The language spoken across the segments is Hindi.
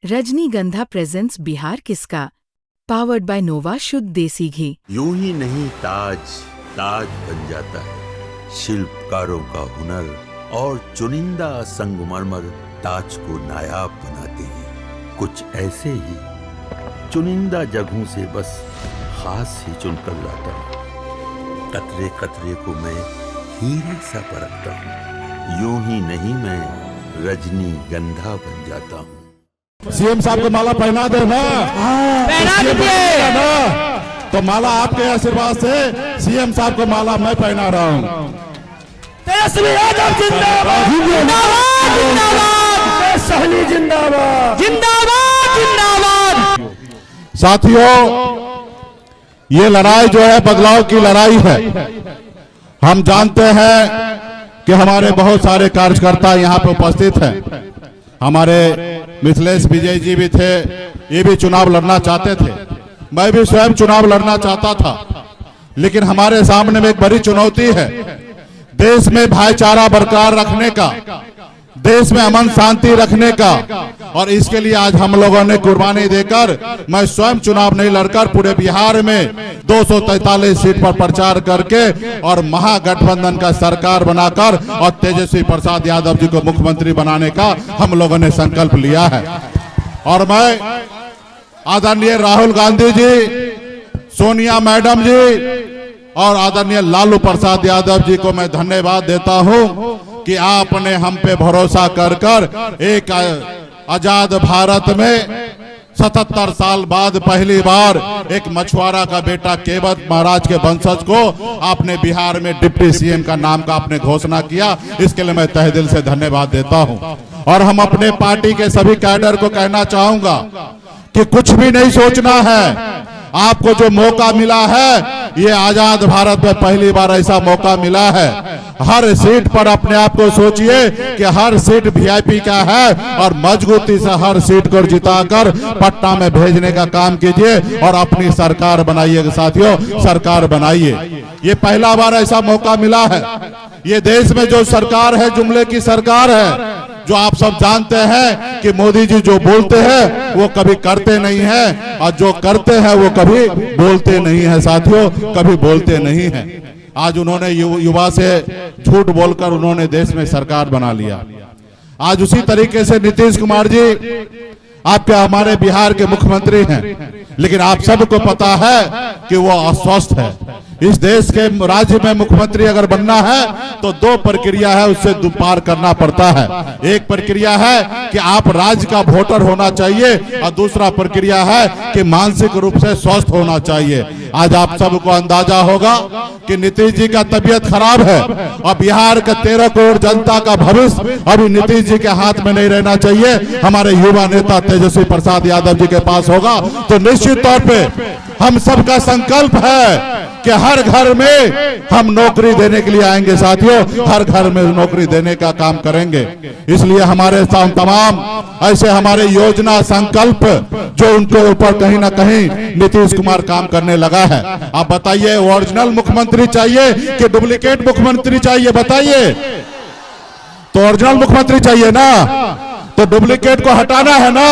रजनीगंधा प्रेजेंट्स बिहार किसका, पावर्ड बाय नोवा शुद्ध देसी घी। यूं ही नहीं ताज ताज बन जाता है, शिल्पकारों का हुनर और चुनिंदा संगमरमर ताज को नायाब बनाते हैं। कुछ ऐसे ही चुनिंदा जगहों से बस खास ही चुनकर लाता हूँ। कतरे कतरे को मैं हीरे सा परखता हूँ। यूं ही नहीं मैं रजनीगंधा बन जाता हूँ। सीएम साहब को माला पहना दे ना, पहना दीजिए ना, तो माला आपके आशीर्वाद से सीएम साहब को माला मैं पहना रहा हूँ। तेजस्वी यादव जिंदाबाद, जिंदाबाद, जिंदाबाद, सहनी जिंदाबाद, जिंदाबाद, जिंदाबाद। साथियों, ये लड़ाई जो है बदलाव की लड़ाई है। हम जानते हैं कि हमारे बहुत सारे कार्यकर्ता यहाँ पे उपस्थित हैं। हमारे मिथिलेश विजय जी भी थे, ये भी चुनाव लड़ना चाहते थे। मैं भी स्वयं चुनाव लड़ना चाहता था, लेकिन हमारे सामने में एक बड़ी चुनौती है, देश में भाईचारा बरकरार रखने का, देश में अमन शांति रखने का। और इसके लिए आज हम लोगों ने कुर्बानी देकर, मैं स्वयं चुनाव नहीं लड़कर पूरे बिहार में 243 सीट पर प्रचार करके और महागठबंधन का सरकार बनाकर और तेजस्वी प्रसाद यादव जी को मुख्यमंत्री बनाने का हम लोगों ने संकल्प लिया है। और मैं आदरणीय राहुल गांधी जी, सोनिया मैडम जी और आदरणीय लालू प्रसाद यादव जी को मैं धन्यवाद देता हूं कि आपने हम पे भरोसा कर एक आजाद भारत में 77 साल बाद पहली बार एक मछुआरा का बेटा केवट महाराज के वंशज को आपने बिहार में डिप्टी सीएम का नाम का आपने घोषणा किया। इसके लिए मैं तहे दिल से धन्यवाद देता हूं। और हम अपने पार्टी के सभी कैडर को कहना चाहूंगा कि कुछ भी नहीं सोचना है। आपको जो मौका मिला है, ये आजाद भारत में पहली बार ऐसा मौका मिला है। हर सीट पर अपने आप को सोचिए कि हर सीट वीआईपी का है और मजबूती से हर सीट को जिताकर पटना में भेजने का काम कीजिए और अपनी सरकार बनाइए। साथियों, सरकार बनाइए। ये पहला बार ऐसा मौका मिला है। ये देश में जो सरकार है, जुमले की सरकार है, जो आप सब जानते हैं कि मोदी जी जो बोलते हैं वो कभी करते नहीं हैं और जो करते हैं वो कभी बोलते नहीं हैं। साथियों, कभी बोलते नहीं हैं। आज उन्होंने युवा से झूठ बोलकर उन्होंने देश में सरकार बना लिया। आज उसी तरीके से नीतीश कुमार जी आपके हमारे बिहार के मुख्यमंत्री हैं, लेकिन आप सबको पता है कि वो अस्वस्थ है। इस देश के राज्य में मुख्यमंत्री अगर बनना है तो दो प्रक्रिया है, उससे पार करना पड़ता है। एक प्रक्रिया है कि आप राज्य का वोटर होना चाहिए और दूसरा प्रक्रिया है कि मानसिक रूप से स्वस्थ होना चाहिए। आज आप सबको अंदाजा होगा कि नीतीश जी का तबीयत खराब है और बिहार के 13 करोड़ जनता का भविष्य अभी नीतीश जी के हाथ में नहीं रहना चाहिए। हमारे युवा नेता तेजस्वी प्रसाद यादव जी के पास होगा तो निश्चित तौर पे हम सबका संकल्प है कि हर घर में हम नौकरी देने के लिए आएंगे। साथियों, हर घर में नौकरी देने का काम करेंगे। इसलिए हमारे तमाम ऐसे हमारे योजना संकल्प जो उनके ऊपर कहीं ना कहीं नीतीश कुमार काम करने लगा है। आप बताइए, ओरिजिनल मुख्यमंत्री चाहिए कि डुप्लीकेट मुख्यमंत्री चाहिए? बताइए। तो ओरिजिनल मुख्यमंत्री चाहिए ना, तो डुप्लीकेट को हटाना है ना,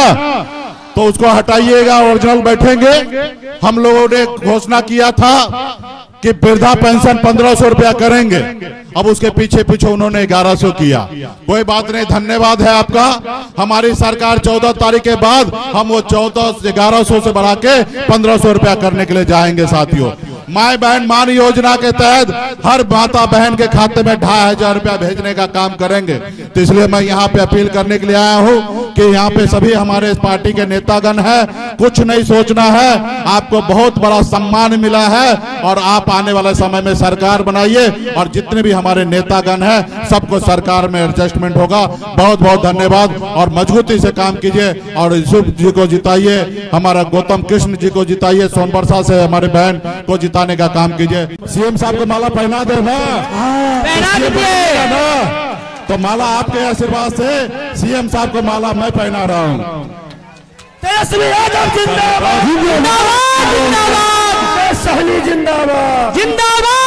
तो उसको हटाइएगा, ओरिजिनल बैठेंगे। हम लोगों ने घोषणा किया था कि वृद्धा पेंशन 1500 रुपया करेंगे, अब उसके पीछे पीछे उन्होंने 1100 किया। कोई बात नहीं, धन्यवाद है आपका। हमारी सरकार 14 तारीख के बाद हम वो 1100 से बढ़ा के 1500 रुपया करने के लिए जाएंगे। साथियों, माय बहन मान योजना के तहत हर माता बहन के खाते में 2500 रुपया भेजने का काम करेंगे। तो इसलिए मैं यहाँ पे अपील करने के लिए आया हूँ कि यहाँ पे सभी हमारे इस पार्टी के नेतागण हैं, कुछ नहीं सोचना है। आपको बहुत बड़ा सम्मान मिला है और आप आने वाले समय में सरकार बनाइए और जितने भी हमारे नेतागण हैं सबको सरकार में एडजस्टमेंट होगा। बहुत बहुत धन्यवाद और मजबूती से काम कीजिए और यूसुफ जी को जिताइए, हमारा गौतम कृष्ण जी को जिताइए, सोनबरसा से हमारे बहन को जिताने का काम कीजिए। सीएम साहब को माला पहना दे ना, पहना दीजिए ना, तो माला आपके आशीर्वाद से सीएम साहब को माला मैं पहना रहा हूँ। तेजस्वी यादव जिंदाबाद, जिंदाबाद, जिंदाबाद, सहनी जिंदाबाद, जिंदाबाद।